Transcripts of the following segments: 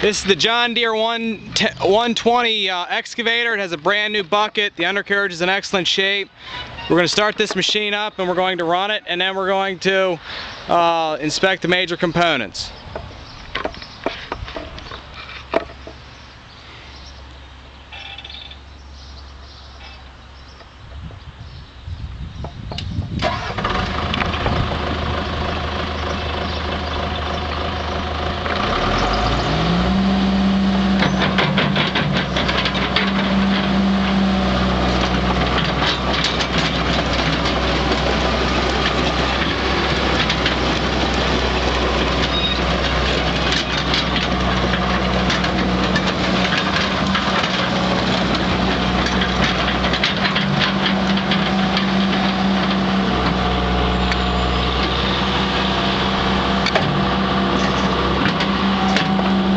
This is the John Deere 120 excavator. It has a brand new bucket. The undercarriage is in excellent shape. We're going to start this machine up and we're going to run it, and then we're going to inspect the major components.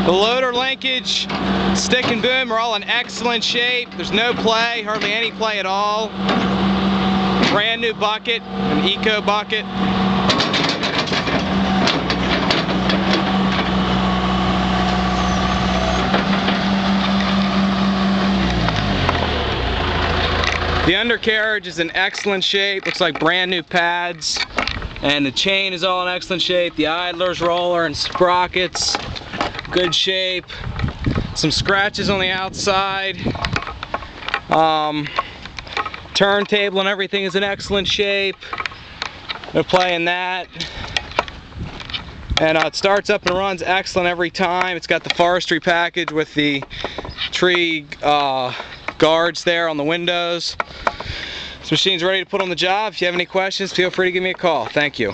The loader linkage, stick and boom are all in excellent shape. There's no play, hardly any play at all. Brand new bucket, an eco bucket. The undercarriage is in excellent shape, looks like brand new pads. And the chain is all in excellent shape. The idlers, roller, and sprockets, good shape. Some scratches on the outside. Turntable and everything is in excellent shape. No play in that. And it starts up and runs excellent every time. It's got the forestry package with the tree guards there on the windows. This machine's ready to put on the job. If you have any questions, feel free to give me a call. Thank you.